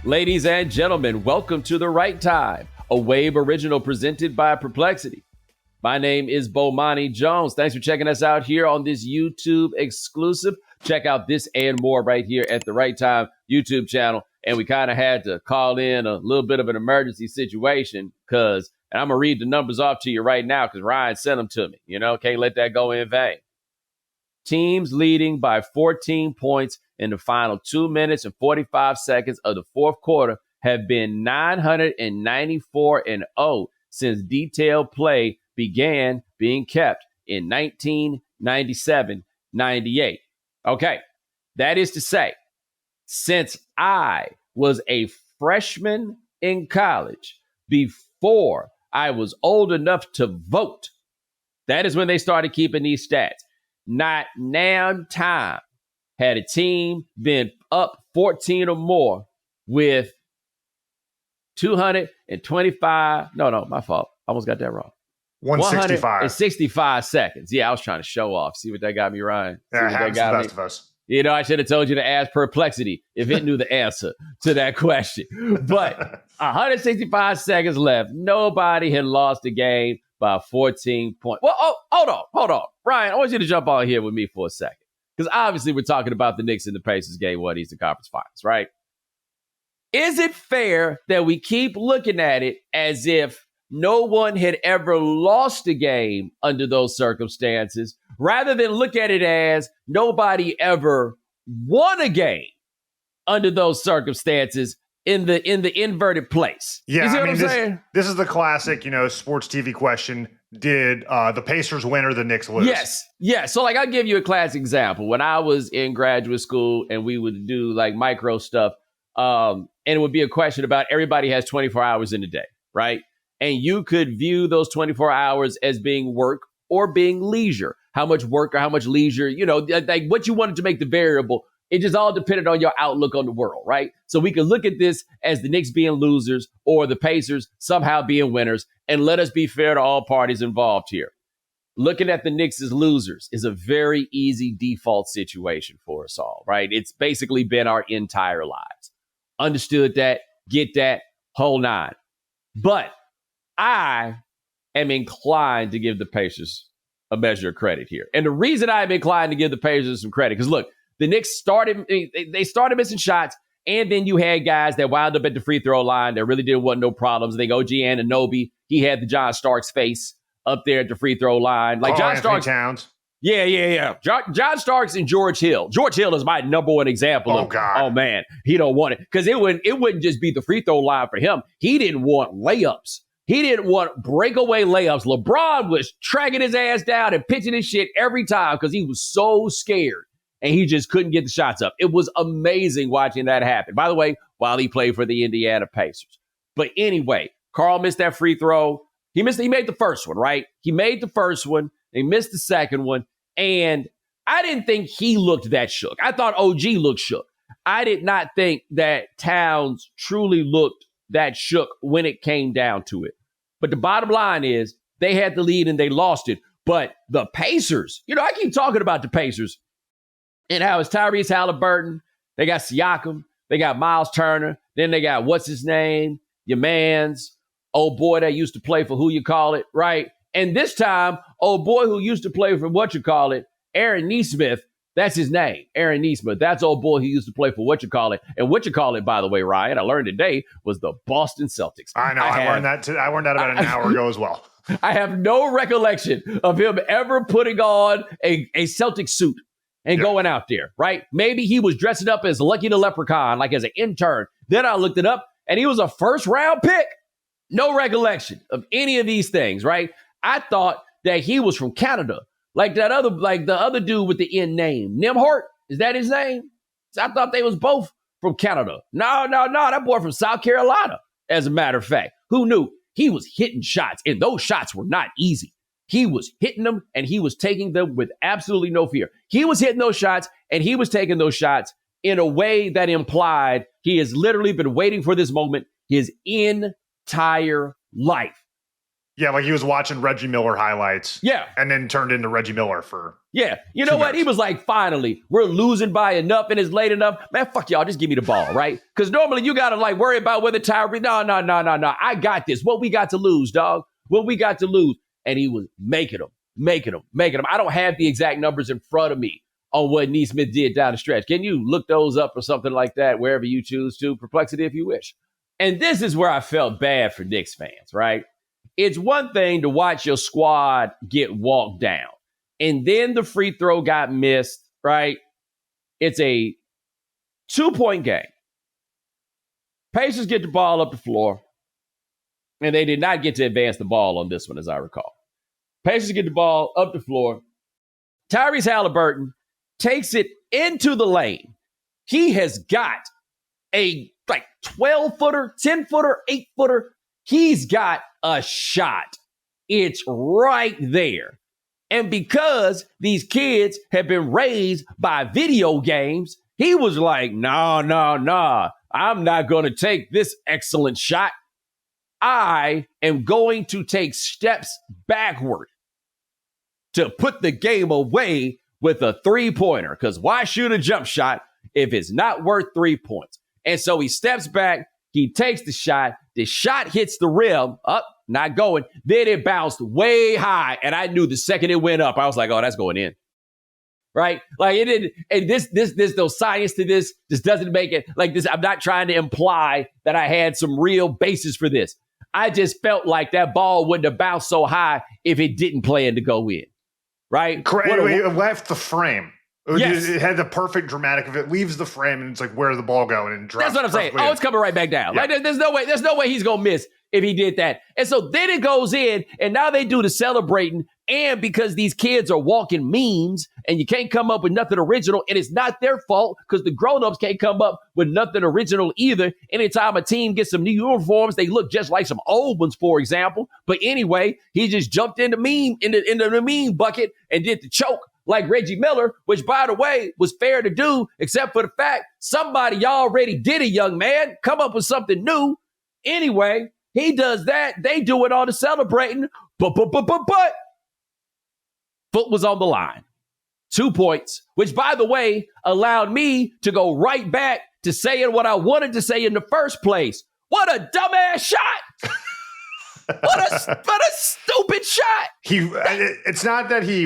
Ladies and gentlemen, welcome to The Right Time, a Wave original presented by Perplexity. My name is Bomani Jones. Thanks for checking us out here on this YouTube exclusive. Check out this and more right here at The Right Time YouTube channel. And we kind of had to call in a little bit of an emergency situation because, and I'm going to read the numbers off to you right now because Ryan sent them to me. Can't let that go in vain. Teams leading by 14 points in the final 2 minutes and 45 seconds of the fourth quarter have been 994-0 since detailed play began being kept in 1997-98. Okay, that is to say, since I was a freshman in college, before I was old enough to vote, that is when they started keeping these stats. Not now time had a team been up 14 or more with 225. No, my fault. I almost got that wrong. 165 seconds. Yeah, I was trying to show off. See what that got me, Ryan? Yeah, happens to the best of us. I should have told you to ask Perplexity if it knew the answer to that question. But 165 seconds left. Nobody had lost the game by 14 points. Well, hold on. Ryan, I want you to jump on here with me for a second. Because obviously we're talking about the Knicks and the Pacers game, Eastern Conference Finals, right? Is it fair that we keep looking at it as if no one had ever lost a game under those circumstances, rather than look at it as nobody ever won a game under those circumstances in the inverted place? Yeah, you see what I'm saying? This is the classic, sports TV question. Did the Pacers win or the Knicks lose? Yes. So I'll give you a classic example. When I was in graduate school and we would do like micro stuff, and it would be a question about everybody has 24 hours in a day, right? And you could view those 24 hours as being work or being leisure. How much work or how much leisure, like what you wanted to make the variable. It just all depended on your outlook on the world, right? So we could look at this as the Knicks being losers or the Pacers somehow being winners, and let us be fair to all parties involved here. Looking at the Knicks as losers is a very easy default situation for us all, right? It's basically been our entire lives. Understood that, get that, whole nine. But I am inclined to give the Pacers a measure of credit here. And the reason I'm inclined to give the Pacers some credit, because look, the Knicks started missing shots, and then you had guys that wound up at the free throw line that really didn't want no problems. I think OG Anunoby, he had the John Starks face up there at the free throw line. Like John Starks. Towns. Yeah. John Starks and George Hill. George Hill is my number one example of, God. Oh, man, he don't want it. Because it wouldn't just be the free throw line for him. He didn't want layups. He didn't want breakaway layups. LeBron was tracking his ass down and pitching his shit every time because he was so scared. And he just couldn't get the shots up. It was amazing watching that happen. By the way, while he played for the Indiana Pacers. But anyway, Carl missed that free throw. He made the first one, right? He made the first one. He missed the second one. And I didn't think he looked that shook. I thought OG looked shook. I did not think that Towns truly looked that shook when it came down to it. But the bottom line is they had the lead and they lost it. But the Pacers, I keep talking about the Pacers. And how it's Tyrese Halliburton, they got Siakam, they got Miles Turner, then they got what's his name, your man's old boy that used to play for who you call it, right? And this time, old boy who used to play for what you call it, Aaron Nesmith, that's his name, Aaron Nesmith. That's old boy who used to play for what you call it. And what you call it, by the way, Ryan, I learned today, was the Boston Celtics. I know, I learned that about an hour ago as well. I have no recollection of him ever putting on a Celtic suit and going out there, right? Maybe he was dressing up as Lucky the Leprechaun, like as an intern. Then I looked it up, and he was a first-round pick. No recollection of any of these things, right? I thought that he was from Canada, like the other dude with the N name. Nimhart, is that his name? So I thought they was both from Canada. No, that boy from South Carolina, as a matter of fact. Who knew? He was hitting shots, and those shots were not easy. He was hitting them, and he was taking them with absolutely no fear. He was hitting those shots, and he was taking those shots in a way that implied he has literally been waiting for this moment his entire life. Yeah, like he was watching Reggie Miller highlights. Yeah. And then turned into Reggie Miller for Yeah. You know what? He was like, finally, we're losing by enough and it's late enough. Man, fuck y'all. Just give me the ball, right? Because normally you got to like worry about whether Tyree. No. I got this. What we got to lose, dog? What we got to lose? And he was making them. I don't have the exact numbers in front of me on what Nesmith did down the stretch. Can you look those up or something like that, wherever you choose to? Perplexity if you wish. And this is where I felt bad for Knicks fans, right? It's one thing to watch your squad get walked down. And then the free throw got missed, right? It's a 2-point game. Pacers get the ball up the floor, and they did not get to advance the ball on this one, as I recall. Pacers get the ball up the floor. Tyrese Halliburton takes it into the lane. He has got a 12-footer, 10-footer, 8-footer. He's got a shot. It's right there. And because these kids have been raised by video games, he was like, nah. I'm not going to take this excellent shot. I am going to take steps backward to put the game away with a 3-pointer. Because why shoot a jump shot if it's not worth 3 points? And so he steps back. He takes the shot. The shot hits the rim. Up, not going. Then it bounced way high. And I knew the second it went up, I was like, oh, that's going in. Right? Like it didn't. And there's no science to this. This doesn't make it like this. I'm not trying to imply that I had some real basis for this. I just felt like that ball wouldn't have bounced so high if it didn't plan to go in. Right? Correct. It left the frame. Yes. It had the perfect dramatic of it leaves the frame and it's like, where's the ball going? And drops. That's what I'm saying. Oh, it's coming right back down. Yeah. Like there's no way he's gonna miss if he did that. And so then it goes in, and now they do the celebrating. And because these kids are walking memes, and you can't come up with nothing original, and it's not their fault because the grown-ups can't come up with nothing original either. Anytime a team gets some new uniforms, they look just like some old ones, for example. But anyway, he just jumped into the meme bucket and did the choke like Reggie Miller, which, by the way, was fair to do, except for the fact somebody already did it, young man. Come up with something new. Anyway, he does that. They do it all the celebrating. But foot was on the line. 2 points, which, by the way, allowed me to go right back to saying what I wanted to say in the first place. What a dumbass shot. What a stupid shot. It's not that he,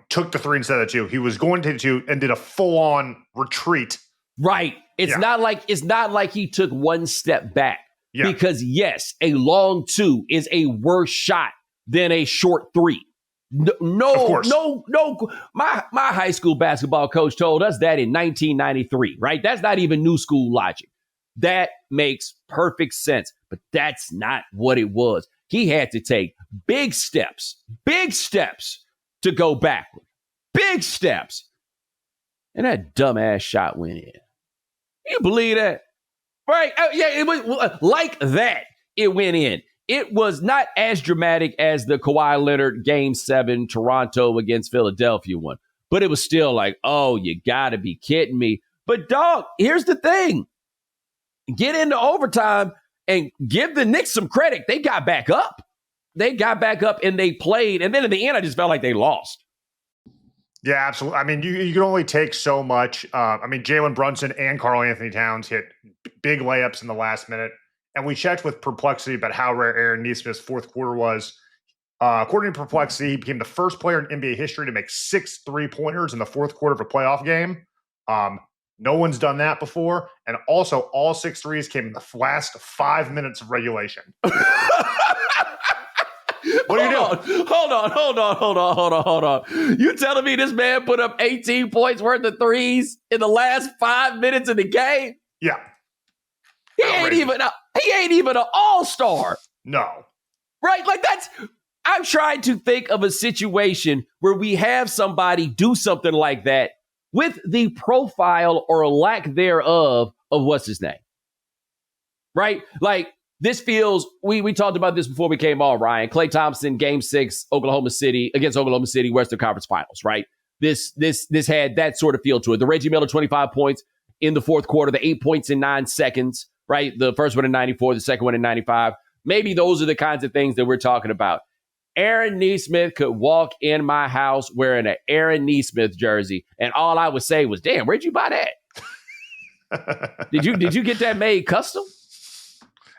took the 3 instead of 2. He was going to 2 and did a full-on retreat. Right. It's not like he took one step back. Yeah. Because yes, a long 2 is a worse shot than a short 3. No. My high school basketball coach told us that in 1993, right? That's not even new school logic. That makes perfect sense, but that's not what it was. He had to take big steps to go backward. Big steps. And that dumbass shot went in. You believe that? Right? It was like that. It went in. It was not as dramatic as the Kawhi Leonard Game 7 Toronto against Philadelphia one, but it was still like, oh, you got to be kidding me. But, dog, here's the thing. Get into overtime and give the Knicks some credit. They got back up. And they played. And then in the end, I just felt like they lost. Yeah, absolutely. I mean, you can only take so much. Jaylen Brunson and Karl Anthony Towns hit big layups in the last minute. And we checked with Perplexity about how rare Aaron Nesmith's fourth quarter was. According to Perplexity, he became the first player in NBA history to make 6 3-pointers in the fourth quarter of a playoff game. No one's done that before. And also, all 6 threes came in the last 5 minutes of regulation. What are you doing? Hold on. You telling me this man put up 18 points worth of threes in the last 5 minutes of the game? Yeah. He ain't even an all-star. No. Right? Like I'm trying to think of a situation where we have somebody do something like that with the profile or lack thereof of what's his name. Right? Like this feels, we talked about this before we came on, Ryan. Klay Thompson, Game 6, against Oklahoma City, Western Conference Finals, right? This had that sort of feel to it. The Reggie Miller 25 points in the fourth quarter, the 8 points in 9 seconds, right? The first one in 94, the second one in 95. Maybe those are the kinds of things that we're talking about. Aaron Nesmith could walk in my house wearing an Aaron Nesmith jersey, and all I would say was, "Damn, where'd you buy that? Did you get that made custom?"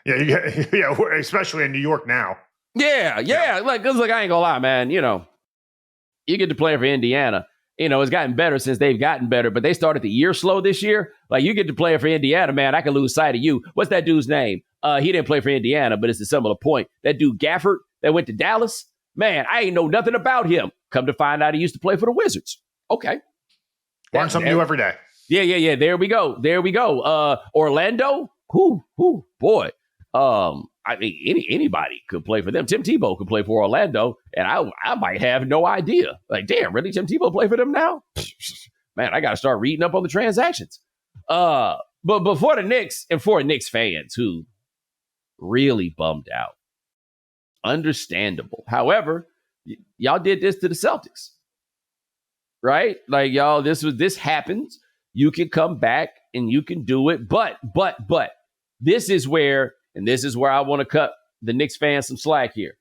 Yeah, especially in New York now. Yeah. Like, cause I ain't gonna lie, man. You get to play for Indiana. It's gotten better since they've gotten better, but they started the year slow this year. Like, you get to play for Indiana, man. I can lose sight of you. What's that dude's name? He didn't play for Indiana, but it's a similar point. That dude Gafford that went to Dallas. Man, I ain't know nothing about him. Come to find out he used to play for the Wizards. Okay. Learn something new every day. Yeah. There we go. Orlando. Boy. I mean, anybody could play for them. Tim Tebow could play for Orlando, and I might have no idea. Like, damn, really? Tim Tebow play for them now? Man, I got to start reading up on the transactions. But before the Knicks, and for Knicks fans who really bummed out, understandable. However, y'all did this to the Celtics, right? Like, y'all, this happens. You can come back and you can do it, but this is where I want to cut the Knicks fans some slack here.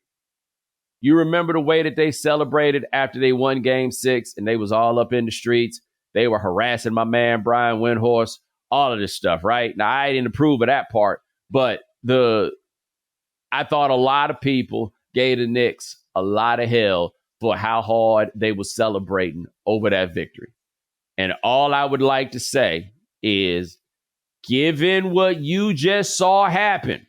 You remember the way that they celebrated after they won Game 6 and they was all up in the streets. They were harassing my man, Brian Windhorst, all of this stuff, right? Now, I didn't approve of that part, but I thought a lot of people gave the Knicks a lot of hell for how hard they were celebrating over that victory. And all I would like to say is, given what you just saw happen,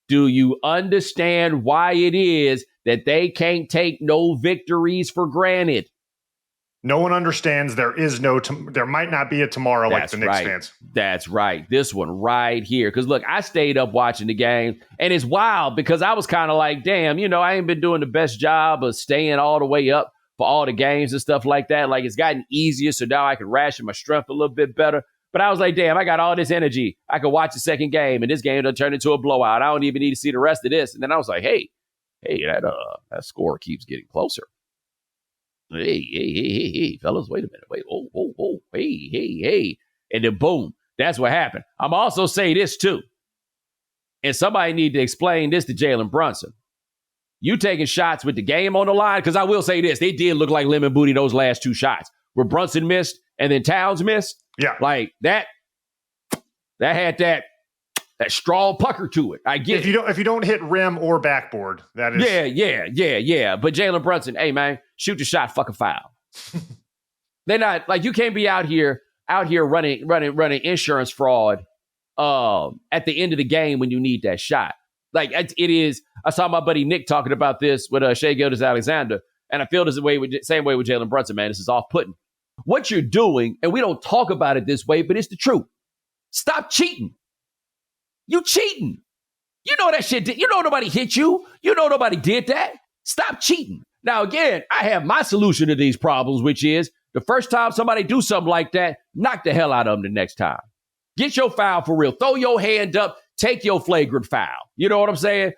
do you understand why it is that they can't take no victories for granted? No one understands there might not be a tomorrow. That's like the Knicks fans. That's right. This one right here. Because, look, I stayed up watching the game, and it's wild because I was kind of like, damn, I ain't been doing the best job of staying all the way up for all the games and stuff like that. Like, it's gotten easier, so now I can ration my strength a little bit better. But I was like, damn, I got all this energy. I could watch the second game, and this game done turned into a blowout. I don't even need to see the rest of this. And then I was like, hey, that score keeps getting closer. Hey, fellas, wait a minute. Wait, hey. And then boom, that's what happened. I'm also say this too. And somebody need to explain this to Jaylen Brunson. You taking shots with the game on the line? Because I will say this, they did look like lemon booty those last two shots where Brunson missed and then Towns missed. Yeah. Like that had that straw pucker to it. I get it. If you don't hit rim or backboard, that is. Yeah. But Jaylen Brunson, hey man, shoot your shot, fucking foul. They're not like, you can't be out here running insurance fraud at the end of the game when you need that shot. Like it is. I saw my buddy Nick talking about this with Shai Gilgeous-Alexander, and I feel the same way with Jaylen Brunson, man. This is off-putting. What you're doing, and we don't talk about it this way, but it's the truth. Stop cheating. You cheating. You know that shit. You know nobody hit you. You know nobody did that. Stop cheating. Now, again, I have my solution to these problems, which is the first time somebody do something like that, knock the hell out of them the next time. Get your foul for real. Throw your hand up. Take your flagrant foul. You know what I'm saying?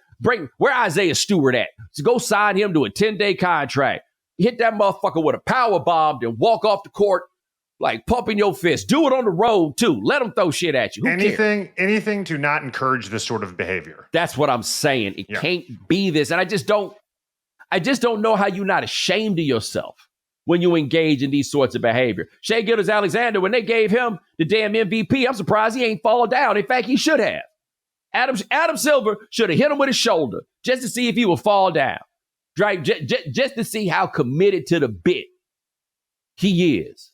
Where Isaiah Stewart at? So go sign him to a 10-day contract. Hit that motherfucker with a power bomb, then walk off the court like pumping your fist. Do it on the road, too. Let them throw shit at you. Who cares? Anything to not encourage this sort of behavior. That's what I'm saying. It can't be this. And I just don't know how you're not ashamed of yourself when you engage in these sorts of behavior. Shai Gilgeous-Alexander, when they gave him the damn MVP, I'm surprised he ain't fall down. In fact, he should have. Adam Silver should have hit him with his shoulder just to see if he would fall down. Right? Just to see how committed to the bit he is.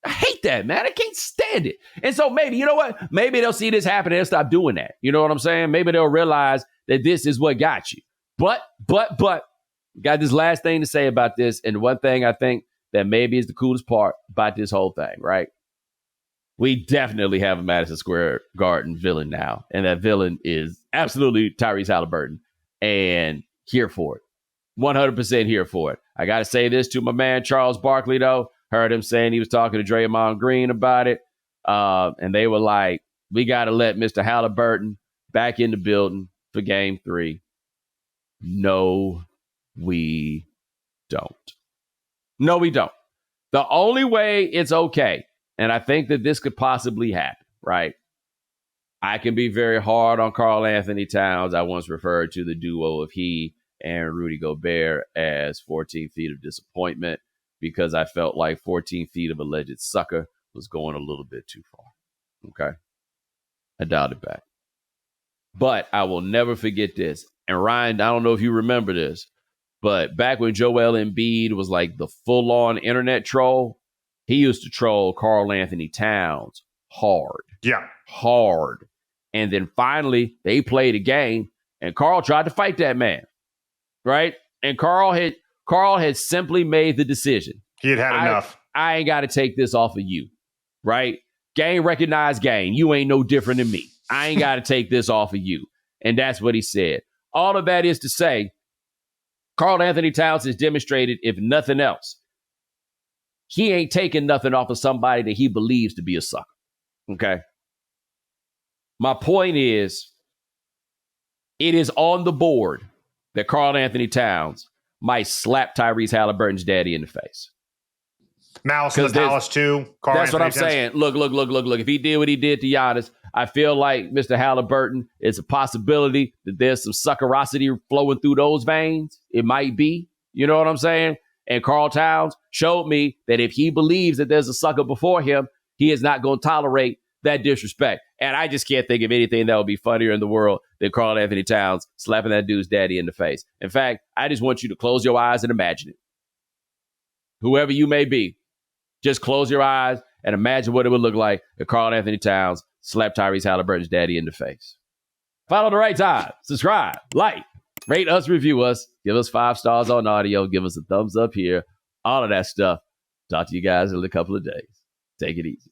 I hate that, man. I can't stand it. And so maybe, you know what? Maybe they'll see this happen and they'll stop doing that. You know what I'm saying? Maybe they'll realize that this is what got you. But, got this last thing to say about this. And one thing I think that maybe is the coolest part about this whole thing, right? We definitely have a Madison Square Garden villain now. And that villain is absolutely Tyrese Halliburton. And here for it. 100% here for it. I got to say this to my man, Charles Barkley, though. Heard him saying he was talking to Draymond Green about it. And they were like, we got to let Mr. Halliburton back in the building for Game 3. No, we don't. No, we don't. The only way it's okay, and I think that this could possibly happen, right? I can be very hard on Karl Anthony Towns. I once referred to the duo of he and Rudy Gobert as 14 feet of disappointment because I felt like 14 feet of alleged sucker was going a little bit too far. Okay. I dialed it back. But I will never forget this. And Ryan, I don't know if you remember this, but back when Joel Embiid was like the full-on internet troll, he used to troll Karl Anthony Towns hard. Yeah. Hard. And then finally, they played a game, and Karl tried to fight that man. Right? And Karl had simply made the decision. He had enough. I ain't got to take this off of you. Right? Game recognized game. You ain't no different than me. I ain't got to take this off of you. And that's what he said. All of that is to say, Karl Anthony Towns has demonstrated, if nothing else, he ain't taking nothing off of somebody that he believes to be a sucker. Okay? My point is, it is on the board that Karl Anthony Towns might slap Tyrese Halliburton's daddy in the face. Malice in the Palace too. That's what I'm saying. Look. If he did what he did to Giannis, I feel like Mr. Halliburton, it's a possibility that there's some suckerosity flowing through those veins. It might be. You know what I'm saying? And Karl Towns showed me that if he believes that there's a sucker before him, he is not going to tolerate that disrespect. And I just can't think of anything that would be funnier in the world than Karl Anthony Towns slapping that dude's daddy in the face. In fact, I just want you to close your eyes and imagine it. Whoever you may be, just close your eyes and imagine what it would look like if Karl Anthony Towns slapped Tyrese Halliburton's daddy in the face. Follow the right time. Subscribe, like, rate us, review us, give us 5 stars on audio, give us a thumbs up here, all of that stuff. Talk to you guys in a couple of days. Take it easy.